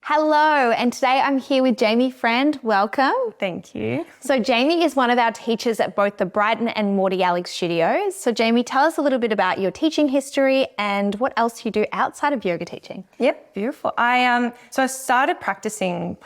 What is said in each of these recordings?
Hello, and today I'm here with Jamie Friend. Welcome. Thank you. So Jamie is one of our teachers at both the Brighton and Mordialloc studios. So Jamie, tell us a little bit about your teaching history and what else you do outside of yoga teaching. Yep, beautiful. I started practicing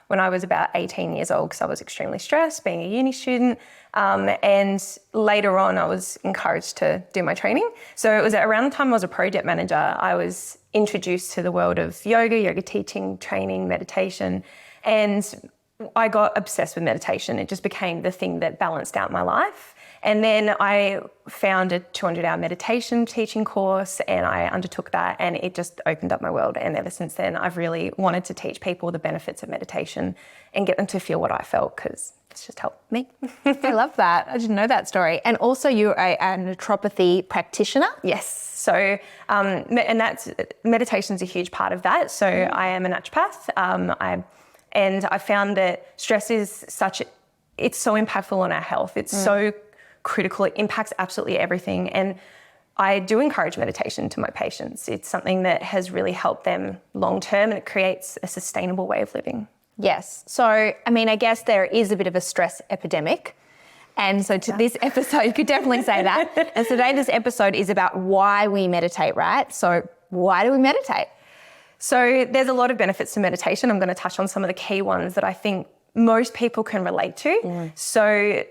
when I was about 18 years old because I was extremely stressed being a uni student. And later on, I was encouraged to do my training. So it was around the time I was a project manager, I was introduced to the world of yoga teaching, training, meditation. And I got obsessed with meditation. It just became the thing that balanced out my life. And then I found a 200-hour meditation teaching course and I undertook that and it just opened up my world. And ever since then, I've really wanted to teach people the benefits of meditation and get them to feel what I felt because it's just helped me. I love that. I didn't know that story. And also you're a naturopathy practitioner? Yes. So, and that's, meditation's a huge part of that. So I am a naturopath. And I found that stress is it's so impactful on our health. It's so critical. It impacts absolutely everything. And I do encourage meditation to my patients. It's something that has really helped them long term and it creates a sustainable way of living. Yes. So, I guess there is a bit of a stress epidemic. And so this episode, you could definitely say that. And today this episode is about why we meditate, right? So why do we meditate? So there's a lot of benefits to meditation. I'm going to touch on some of the key ones that I think most people can relate to. So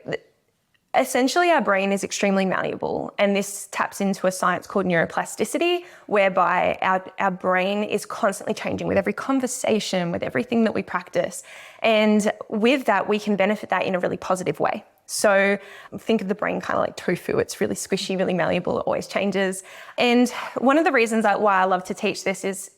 essentially our brain is extremely malleable and this taps into a science called neuroplasticity, whereby our brain is constantly changing with every conversation, with everything that we practice. And with that, we can benefit that in a really positive way. So think of the brain kind of like tofu. It's really squishy, really malleable. It always changes. And one of the reasons why I love to teach this is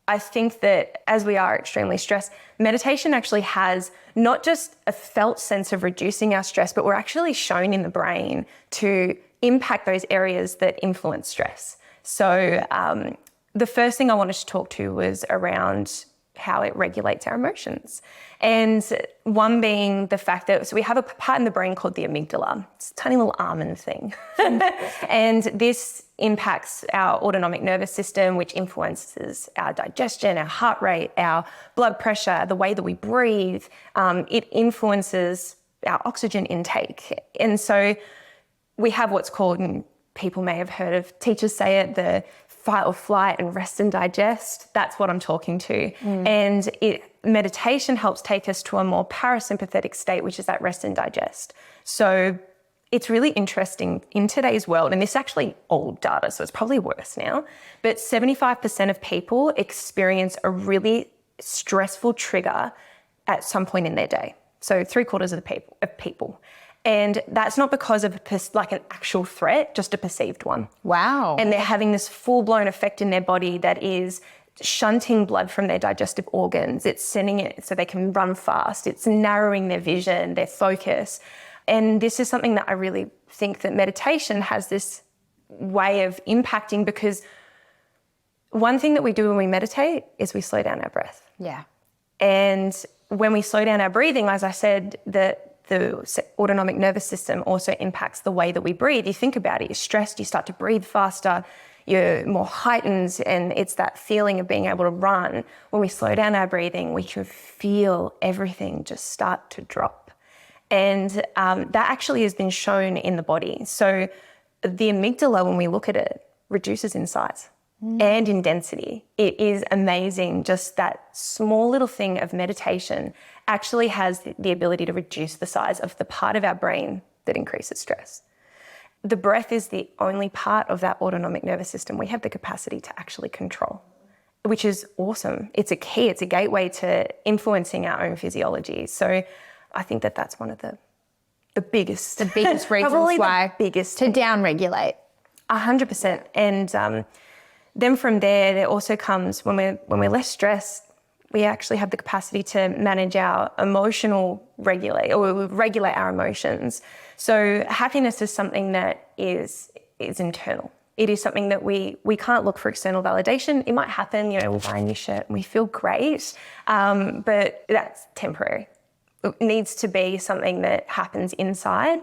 I think that as we are extremely stressed, meditation actually has not just a felt sense of reducing our stress, but we're actually shown in the brain to impact those areas that influence stress. So the first thing I wanted to talk to was around how it regulates our emotions. And one being the fact that, so we have a part in the brain called the amygdala. It's a tiny little almond thing. And this impacts our autonomic nervous system, which influences our digestion, our heart rate, our blood pressure, the way that we breathe. It influences our oxygen intake. And so we have what's called, and people may have heard of, teachers say it, the fight or flight and rest and digest. That's what I'm talking to. And meditation helps take us to a more parasympathetic state, which is that rest and digest. So it's really interesting in today's world, and this is actually old data, so it's probably worse now, but 75% of people experience a really stressful trigger at some point in their day. So 3/4 of people. And that's not because of like an actual threat, just a perceived one. Wow. And they're having this full-blown effect in their body that is shunting blood from their digestive organs. It's sending it so they can run fast. It's narrowing their vision, their focus. And this is something that I really think that meditation has this way of impacting, because one thing that we do when we meditate is we slow down our breath. Yeah. And when we slow down our breathing, as I said, the autonomic nervous system also impacts the way that we breathe. You think about it, you're stressed, you start to breathe faster, you're more heightened, and it's that feeling of being able to run. When we slow down our breathing, we can feel everything just start to drop. And that actually has been shown in the body. So the amygdala, when we look at it, reduces in size and in density. It is amazing. Just that small little thing of meditation actually has the ability to reduce the size of the part of our brain that increases stress. The breath is the only part of that autonomic nervous system we have the capacity to actually control, which is awesome. It's a key, it's a gateway to influencing our own physiology. So I think that that's one of the biggest reasons probably why the biggest to down-regulate. 100%. And then from there also comes when we're less stressed, we actually have the capacity to manage our regulate our emotions. So happiness is something that is internal. It is something that we can't look for external validation. It might happen, we'll buy a new shirt and we feel great, but that's temporary. It needs to be something that happens inside.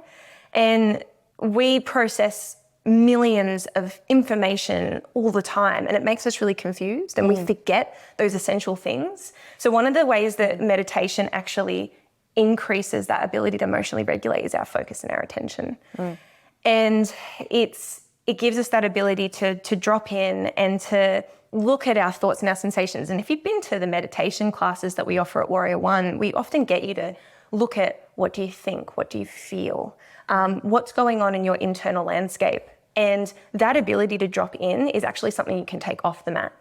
And we process millions of information all the time, and it makes us really confused and we forget those essential things. So one of the ways that meditation actually increases that ability to emotionally regulate is our focus and our attention. And it gives us that ability to drop in and to look at our thoughts and our sensations. And if you've been to the meditation classes that we offer at Warrior One, we often get you to look at, what do you think? What do you feel? What's going on in your internal landscape? And that ability to drop in is actually something you can take off the mat.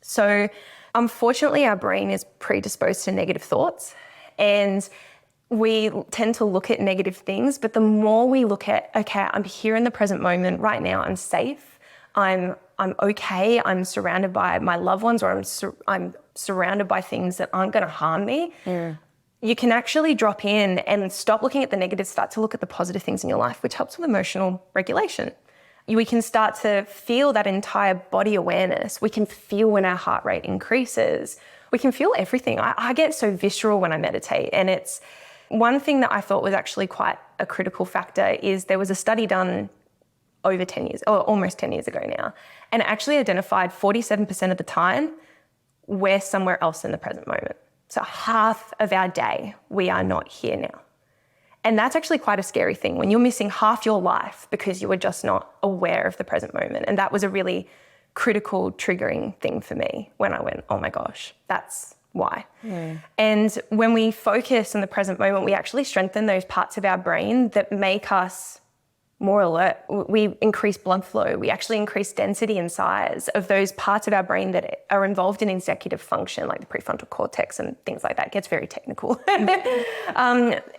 So unfortunately, our brain is predisposed to negative thoughts, and we tend to look at negative things. But the more we look at, okay, I'm here in the present moment right now, I'm safe, I'm okay, I'm surrounded by my loved ones, or I'm surrounded by things that aren't going to harm me. You can actually drop in and stop looking at the negative, start to look at the positive things in your life, which helps with emotional regulation. We can start to feel that entire body awareness. We can feel when our heart rate increases. We can feel everything. I get so visceral when I meditate. And it's one thing that I thought was actually quite a critical factor is there was a study done over 10 years, or almost 10 years ago now, and it actually identified 47% of the time we're somewhere else in the present moment. So half of our day, we are not here now. And that's actually quite a scary thing when you're missing half your life because you were just not aware of the present moment. And that was a really critical, triggering thing for me when I went, oh my gosh, that's why. And when we focus on the present moment, we actually strengthen those parts of our brain that make us more alert. We increase blood flow. We actually increase density and size of those parts of our brain that are involved in executive function, like the prefrontal cortex and things like that. It gets very technical.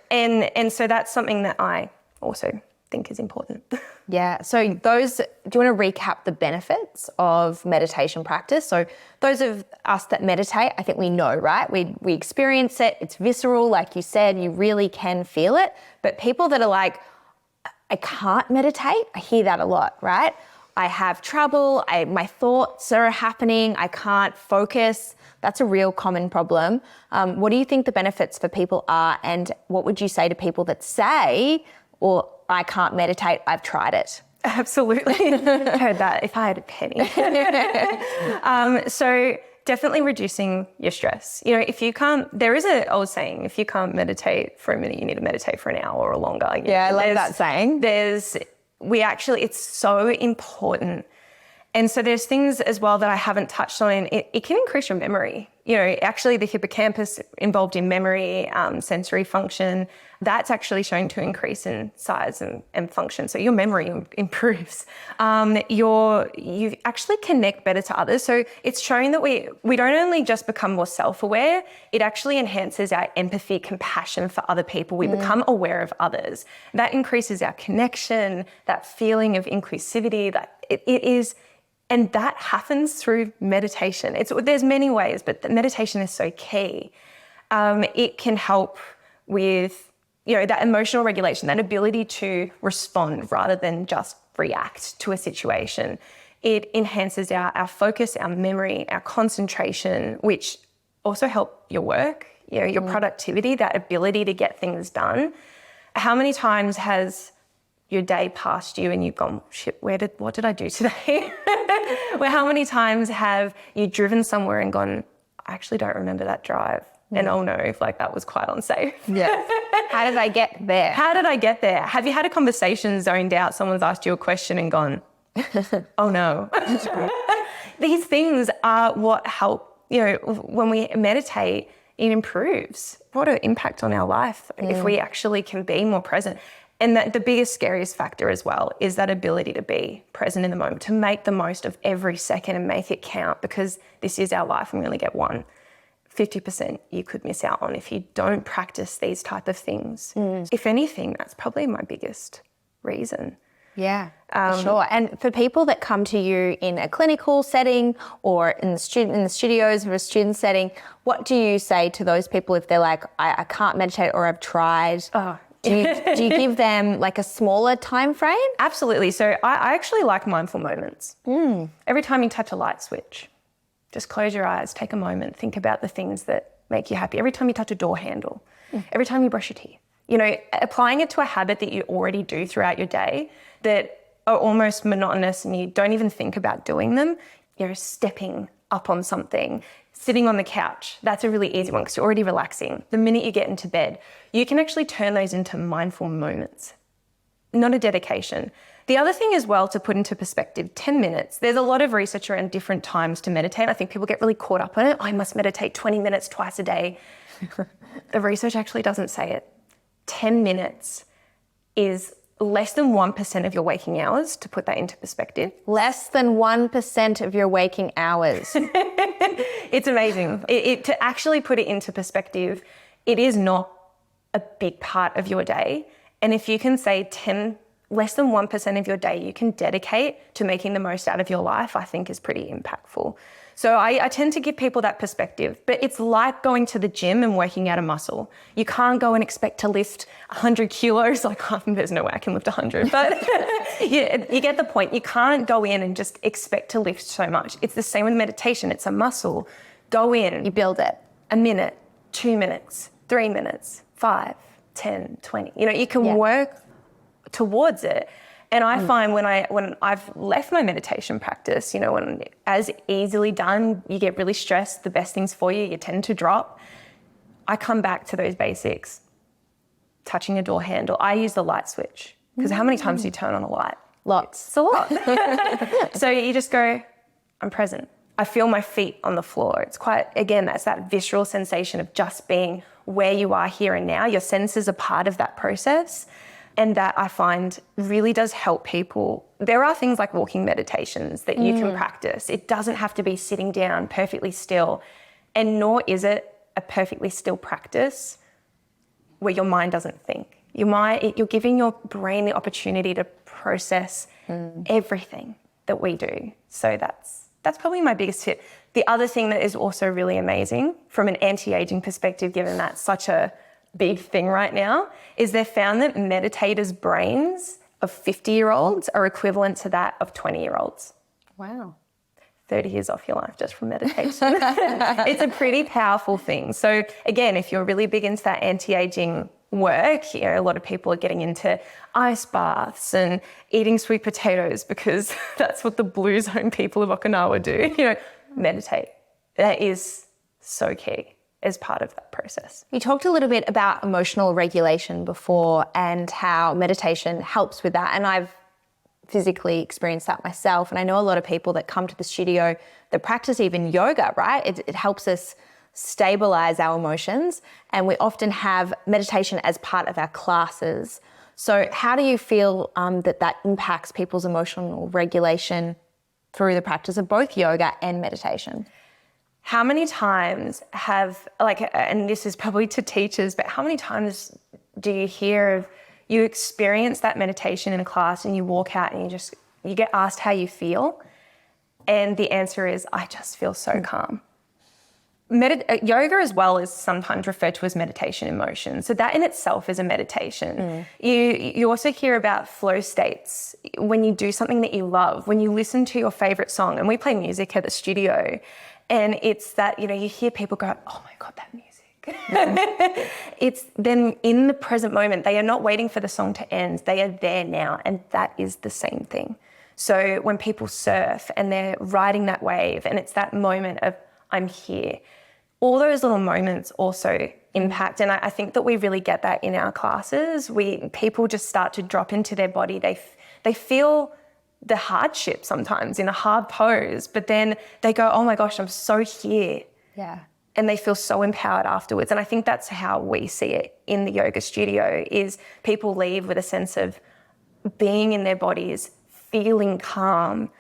And so that's something that I also think is important. Yeah. So do you want to recap the benefits of meditation practice? So those of us that meditate, I think we know, right? We experience it. It's visceral, like you said. You really can feel it. But people that are like, I can't meditate, I hear that a lot, right? I have trouble, my thoughts are happening, I can't focus. That's a real common problem. What do you think the benefits for people are, and what would you say to people that say, well, I can't meditate, I've tried it? Absolutely. I heard that if I had a penny. So definitely reducing your stress. You know, there is an old saying, if you can't meditate for a minute, you need to meditate for an hour or longer. Yeah, I love that saying. It's so important. And so there's things as well that I haven't touched on. It can increase your memory. You know, actually the hippocampus involved in memory, sensory function, that's actually shown to increase in size and function. So your memory improves. You actually connect better to others. So it's showing that we don't only just become more self-aware, it actually enhances our empathy, compassion for other people. We become aware of others. That increases our connection, that feeling of inclusivity, that it is. And that happens through meditation. There's many ways, but the meditation is so key. It can help with, that emotional regulation, that ability to respond rather than just react to a situation. It enhances our focus, our memory, our concentration, which also help your work, your productivity, that ability to get things done. How many times has your day passed you and you've gone, shit, what did I do today? Well, how many times have you driven somewhere and gone, I actually don't remember that drive. And oh no, that was quite unsafe. Yeah. How did I get there? How did I get there? Have you had a conversation zoned out? Someone's asked you a question and gone, oh no. These things are what help, when we meditate, it improves. What an impact on our life if we actually can be more present. And the biggest, scariest factor as well is that ability to be present in the moment, to make the most of every second and make it count, because this is our life and we only get one. 50% you could miss out on if you don't practice these type of things. If anything, that's probably my biggest reason. Yeah, for sure. And for people that come to you in a clinical setting or in the studios or a student setting, what do you say to those people if they're like, I can't meditate or I've tried? Do you give them a smaller time frame? Absolutely. So I actually like mindful moments. Every time you touch a light switch, just close your eyes, take a moment, think about the things that make you happy. Every time you touch a door handle, every time you brush your teeth, applying it to a habit that you already do throughout your day that are almost monotonous and you don't even think about doing them, you're stepping up on something, sitting on the couch. That's a really easy one because you're already relaxing. The minute you get into bed, you can actually turn those into mindful moments, not a dedication. The other thing as well to put into perspective, 10 minutes. There's a lot of research around different times to meditate. I think people get really caught up on it. I must meditate 20 minutes twice a day. The research actually doesn't say it. 10 minutes is less than 1% of your waking hours, to put that into perspective. Less than 1% of your waking hours. It's amazing. To actually put it into perspective, it is not a big part of your day. And if you can say less than 1% of your day you can dedicate to making the most out of your life, I think is pretty impactful. So I tend to give people that perspective, but it's like going to the gym and working out a muscle. You can't go and expect to lift 100 kilos. Like, there's no way I can lift 100, but yeah, you get the point. You can't go in and just expect to lift so much. It's the same with meditation. It's a muscle. Go in. You build it. A minute, 2 minutes, 3 minutes, 5, 10, 20. You can work towards it. And I find when I've left my meditation practice, when as easily done, you get really stressed, the best things for you tend to drop. I come back to those basics. Touching a door handle. I use the light switch because how many times do you turn on a light? Lots. It's a lot. So you just go, I'm present. I feel my feet on the floor. It's quite, again, that's that visceral sensation of just being where you are here and now. Your senses are part of that process. And that I find really does help people. There are things like walking meditations that you can practice. It doesn't have to be sitting down perfectly still, and nor is it a perfectly still practice where your mind doesn't think. You're giving your brain the opportunity to process everything that we do. So that's probably my biggest tip. The other thing that is also really amazing from an anti-aging perspective, given that's such a big thing right now, is they've found that meditators' brains of 50-year-olds are equivalent to that of 20-year-olds. Wow. 30 years off your life just from meditation. It's a pretty powerful thing. So again, if you're really big into that anti-aging work, a lot of people are getting into ice baths and eating sweet potatoes because that's what the blue zone people of Okinawa do. Meditate. That is so key as part of that process. You talked a little bit about emotional regulation before and how meditation helps with that. And I've physically experienced that myself. And I know a lot of people that come to the studio that practice even yoga, right? It helps us stabilize our emotions. And we often have meditation as part of our classes. So how do you feel that impacts people's emotional regulation through the practice of both yoga and meditation? How many times and this is probably to teachers, but how many times do you hear of you experience that meditation in a class and you walk out and you get asked how you feel, and the answer is, I just feel so calm. Yoga as well is sometimes referred to as meditation in motion. So that in itself is a meditation. You also hear about flow states when you do something that you love, when you listen to your favorite song, and we play music at the studio. And it's that, you hear people go, oh my God, that music. It's then in the present moment, they are not waiting for the song to end. They are there now. And that is the same thing. So when people surf and they're riding that wave and it's that moment of I'm here, all those little moments also impact. And I think that we really get that in our classes. People just start to drop into their body. They feel the hardship sometimes in a hard pose, but then they go, oh my gosh, I'm so here. Yeah. And they feel so empowered afterwards. And I think that's how we see it in the yoga studio, is people leave with a sense of being in their bodies, feeling calm,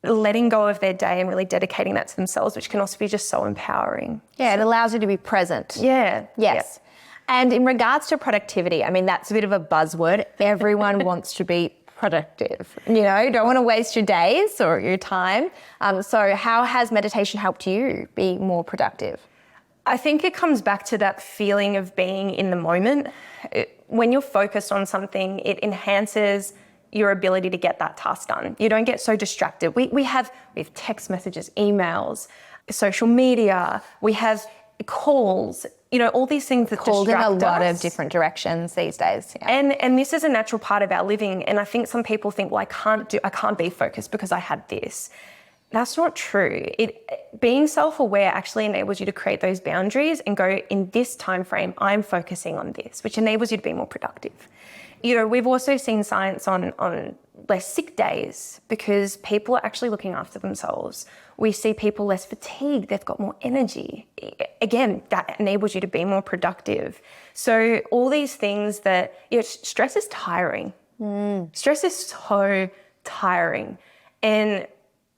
letting go of their day and really dedicating that to themselves, which can also be just so empowering. Yeah, it allows you to be present. Yeah. Yes. Yeah. And in regards to productivity, I mean, that's a bit of a buzzword. Everyone wants to be productive. Don't want to waste your days or your time. So how has meditation helped you be more productive? I think it comes back to that feeling of being in the moment. When you're focused on something, it enhances your ability to get that task done. You don't get so distracted. We have text messages, emails, social media, we have calls. all these things that pulled in a distract lot us. of different directions these days. Yeah. And this is a natural part of our living. And I think some people think, well, I can't be focused because I had this. That's not true. Being self-aware actually enables you to create those boundaries and go, in this time frame, I'm focusing on this, which enables you to be more productive. We've also seen science on less sick days because people are actually looking after themselves. We see people less fatigued, they've got more energy. Again, that enables you to be more productive. So all these things that, stress is tiring. Stress is so tiring. And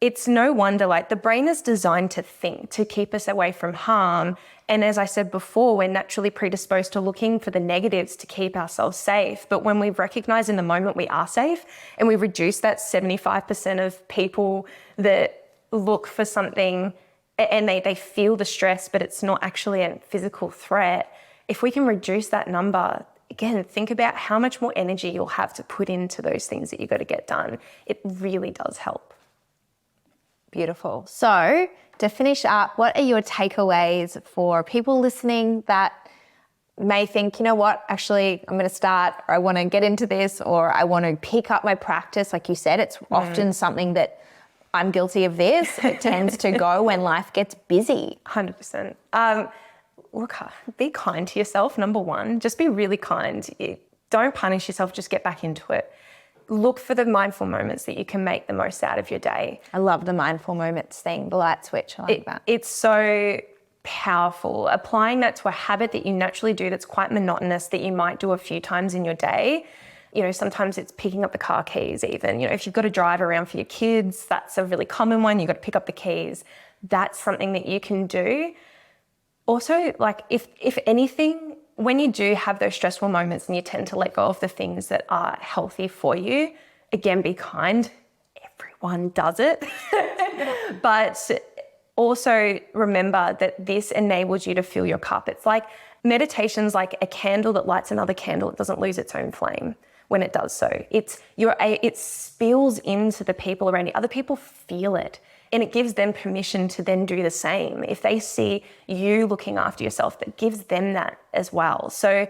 it's no wonder, the brain is designed to think, to keep us away from harm. And as I said before, we're naturally predisposed to looking for the negatives to keep ourselves safe. But when we recognize in the moment we are safe and we reduce that 75% of people that look for something and they feel the stress, but it's not actually a physical threat, if we can reduce that number, again, think about how much more energy you'll have to put into those things that you've got to get done. It really does help. Beautiful. So to finish up, what are your takeaways for people listening that may think, you know what, actually I'm going to start, or I want to get into this, or I want to pick up my practice. Like you said, it's often something that I'm guilty of this. It tends to go when life gets busy. 100%. Look, be kind to yourself, number one. Just be really kind. Don't punish yourself, just get back into it. Look for the mindful moments that you can make the most out of your day. I love the mindful moments thing, the light switch. I like that. It's so powerful. Applying that to a habit that you naturally do that's quite monotonous, that you might do a few times in your day. Sometimes it's picking up the car keys even. If you've got to drive around for your kids, that's a really common one. You've got to pick up the keys. That's something that you can do. Also, if anything, when you do have those stressful moments and you tend to let go of the things that are healthy for you, again, be kind. Everyone does it. But also remember that this enables you to fill your cup. It's like meditation's like a candle that lights another candle. It doesn't lose its own flame when it does so. It spills into the people around you. Other people feel it. And it gives them permission to then do the same. If they see you looking after yourself, that gives them that as well. So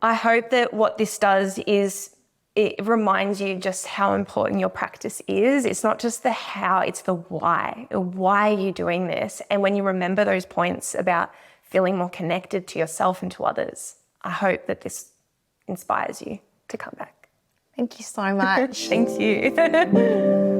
I hope that what this does is it reminds you just how important your practice is. It's not just the how, it's the why. Why are you doing this? And when you remember those points about feeling more connected to yourself and to others, I hope that this inspires you to come back. Thank you so much. Thank you.